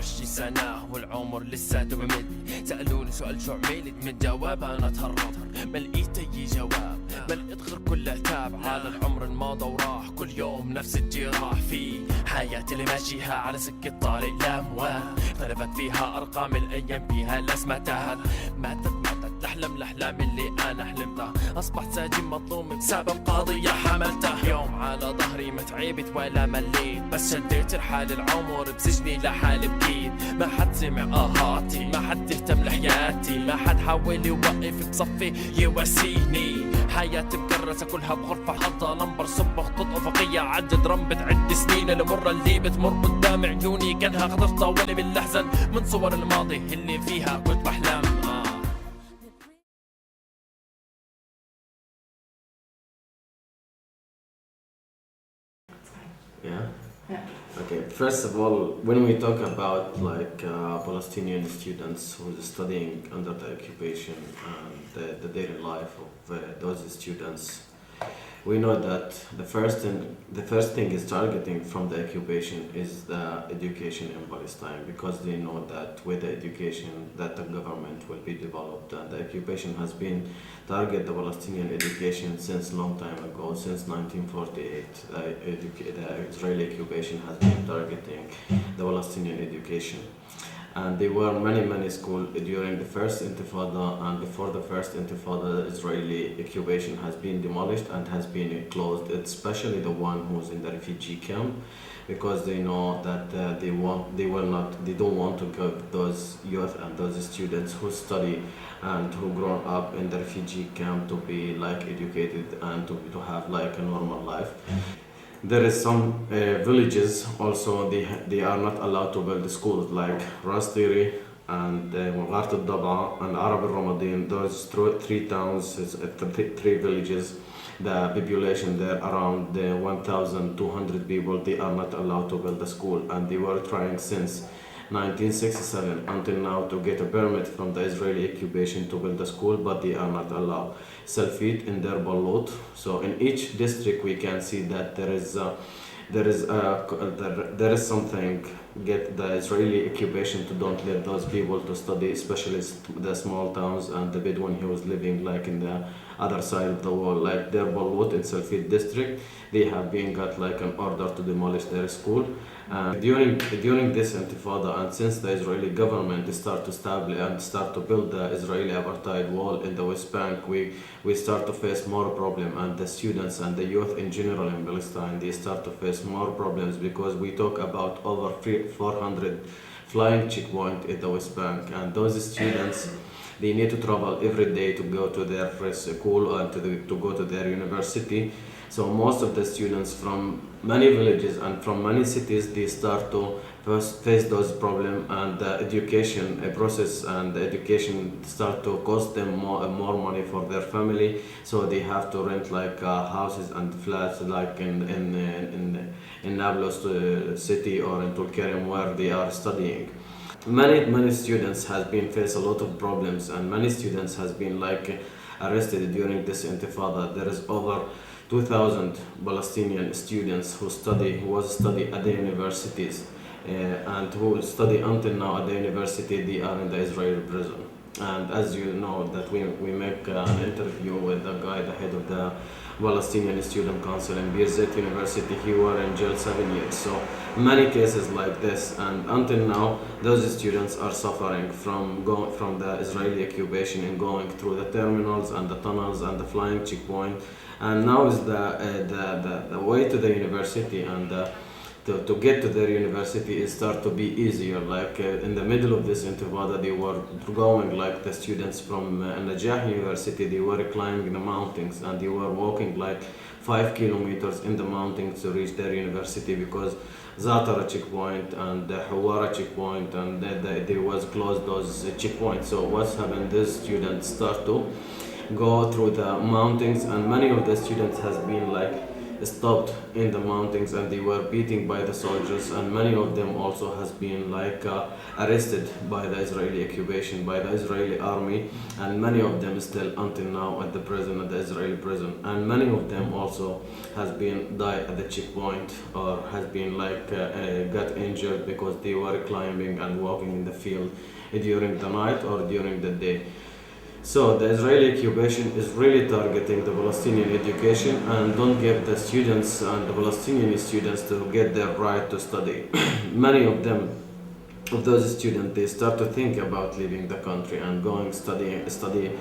25 سنة والعمر لساته بمد. سألوني سؤال شو عملت، من جواب أنا تهرب، ما لقيت أي جواب، ما لقيت غير كل عتاب على العمر الماضى وراح. كل يوم نفس الجراح في حياتي اللي ماشيها على سكة طريق الأموال. اختلفت فيها أرقام الأيام، فيها الأسماء تاهت. ماتت تحلم الأحلام اللي أنا حلمتها. أصبحت ساجين مظلوم بسبب قضية حملتها. يوم على ظهري ما تعبت ولا مليت، بس شديت رحال العمر بسجني لحالي بكيت. ما حد سمع آهاتي، ما حد اهتم لحياتي، ما حد حاول يوقف بصفي يواسيني. حياتي مكرسة كلها بغرفة حاطة لمبر صب خطوط أفقية عدد رم بتعد سنين. المرة اللي بتمر قدام عيوني كانها خطر طوالي من الأحزان، من صور الماضي اللي فيها كنت بحلم. Yeah? Okay, first of all, when we talk about Palestinian students who are studying under the occupation and the daily life of those students, we know that the first thing is targeting from the occupation is the education in Palestine, because they know that with the education that the government will be developed, and the occupation has been target the Palestinian education since long time ago, since 1948. The Israeli occupation has been targeting the Palestinian education. And there were many schools during the first Intifada, and before the first Intifada, the Israeli occupation has been demolished and has been closed, especially the one who's in the refugee camp, because they know that they don't want to give those youth and those students who study and who grow up in the refugee camp to be like educated and to have like a normal life. There is some villages also they are not allowed to build schools, like Ras Tiri and Mughart al-Daba and Arab al-Ramadin. Those three towns, three villages, the population there around 1,200 people, they are not allowed to build a school, and they were trying since 1967 until now to get a permit from the Israeli occupation to build a school, but they are not allowed. Salfit in their Balut. So in each district we can see that there is something get the Israeli occupation to don't let those people to study, especially the small towns and the Bedouin who was living like in the other side of the wall, like their Balut in Salfit district. They have been got like an order to demolish their school. During this Intifada, and since the Israeli government start to establish and start to build the Israeli apartheid wall in the West Bank, we start to face more problem, and the students and the youth in general in Palestine, they start to face more problems, because we talk about over 400 flying checkpoint in the West Bank, and those students they need to travel every day to go to their school and to go to their university. So most of the students from many villages and from many cities, they start to face those problems, and the education process and the education start to cost them more money for their family. So they have to rent like houses and flats like in Nablus city or in Tulkarem where they are studying. Many students has been face a lot of problems, and many students has been like arrested during this Intifada. There is over 2,000 Palestinian students who study at the universities and who study until now at the university. They are in the Israeli prison. And as you know that we make an interview with the guy, the head of the Palestinian Student Council in Birzeit University. He was in jail 7 years. So many cases like this, and until now those students are suffering from the Israeli occupation and going through the terminals and the tunnels and the flying checkpoint. And now is the way to the university, and to get to their university is start to be easier. Like in the middle of this Intifada, they were going like the students from Najah University, they were climbing the mountains, and they were walking like 5 kilometers in the mountains to reach their university, because Zatara checkpoint and the Hawara checkpoint, and they was closed those checkpoints. So what's happened, these students start to go through the mountains, and many of the students has been like stopped in the mountains and they were beaten by the soldiers, and many of them also has been arrested by the Israeli occupation, by the Israeli army, and many of them still until now at the prison, at the Israeli prison, and many of them also has been died at the checkpoint or has been got injured because they were climbing and walking in the field during the night or during the day. So the Israeli occupation is really targeting the Palestinian education and don't give the students and the Palestinian students to get their right to study. Many of them, of those students, they start to think about leaving the country and going study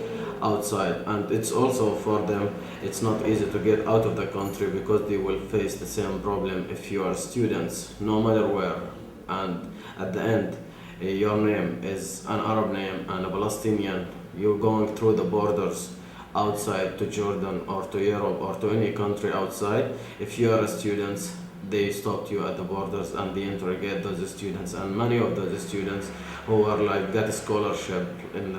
outside. And it's also for them, it's not easy to get out of the country because they will face the same problem if you are students, no matter where. And at the end, your name is an Arab name and a Palestinian. You're going through the borders outside to Jordan or to Europe or to any country outside. If you are a student, they stopped you at the borders and they interrogate those students. And many of those students who were got a scholarship in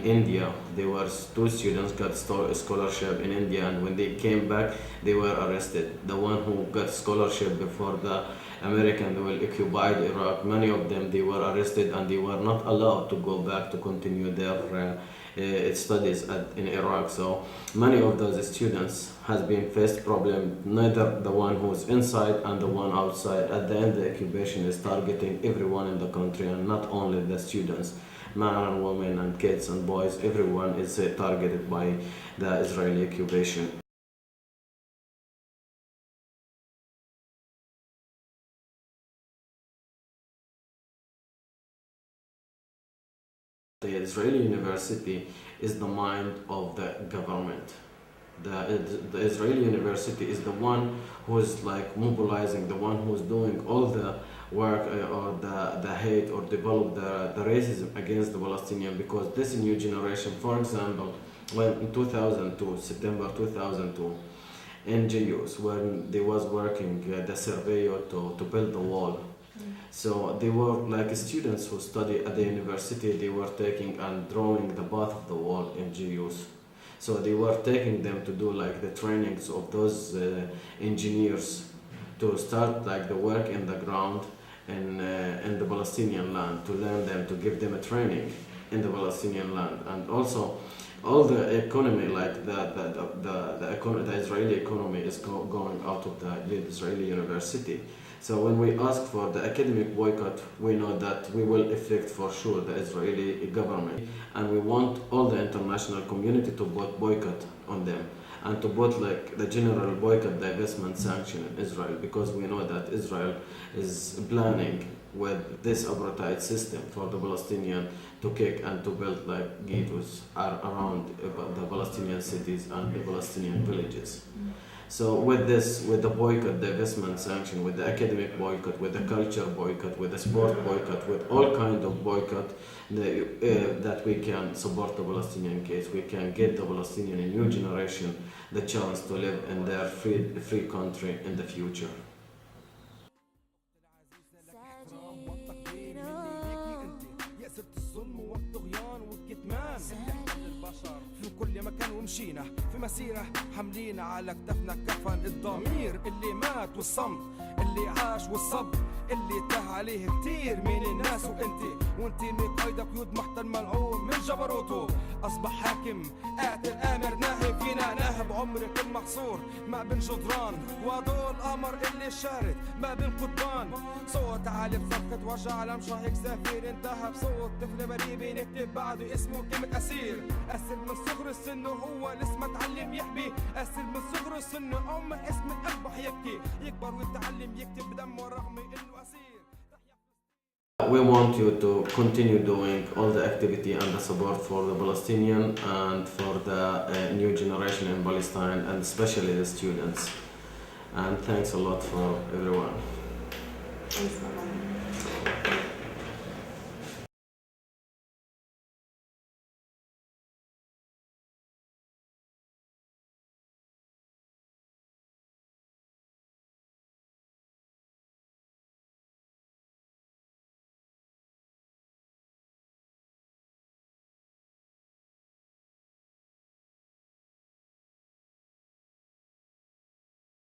India, they were two students got a scholarship in India, and when they came back, they were arrested. The one who got scholarship before the Americans will occupy Iraq, many of them they were arrested and they were not allowed to go back to continue their studies in Iraq. So many of those students has been faced problem, neither the one who's inside and the one outside. At the end, the occupation is targeting everyone in the country and not only the students, men and women and kids and boys. Everyone is targeted by the Israeli occupation. The Israeli university is the mind of the government. The Israeli university is the one who is mobilizing, the one who is doing all the work or the hate or develop the racism against the Palestinian, because this new generation, for example, when in 2002, September 2002, NGOs, when they was working the surveyor to build the wall. So they were students who study at the university, they were taking and drawing the path of the wall in GUs. So they were taking them to do the trainings of those engineers to start the work in the ground in the Palestinian land, to learn them, to give them a training in the Palestinian land. And also all the economy, the Israeli economy is going out of the Israeli university. So when we ask for the academic boycott, we know that we will affect for sure the Israeli government, and we want all the international community to boycott on them and to put the general boycott, divestment, sanction in Israel, because we know that Israel is planning with this apartheid system for the Palestinian to kick and to build ghettos around the Palestinian cities and the Palestinian villages. So with this, with the boycott, divestment, sanction, with the academic boycott, with the culture boycott, with the sport boycott, with all kind of boycott that we can support the Palestinian case, we can get the Palestinian new generation the chance to live in their free country in the future. في كل مكان ومشينا في مسيرة حاملين على كتفنا كفن الضمير اللي مات والصمت اللي عاش والصبر اللي تاه عليه كتير من الناس وانتي مقايدة قيود محتل ملعون من جبروته اصبح حاكم قاتل امر ناهي فينا ناهب عمر كل محصور ما بين جدران وضوء القمر اللي شارد ما بين قضبان صوت عالي بصفقة وجع لمشى هيك سفير انتهى بصوت طفل بريء بنكتب بعده اسمه كلمة اسير من صغر السن هو لسه ما تعلم يحبي أسر من صغر السن من اسم أصبح يبكي يكبر ويتعلم يكتب بدمه رغم إنه أسير. We want you to continue doing all the activity and the support for the Palestinian and for the new generation in Palestine, and especially the students. And thanks a lot for everyone. Thanks, Mohammad.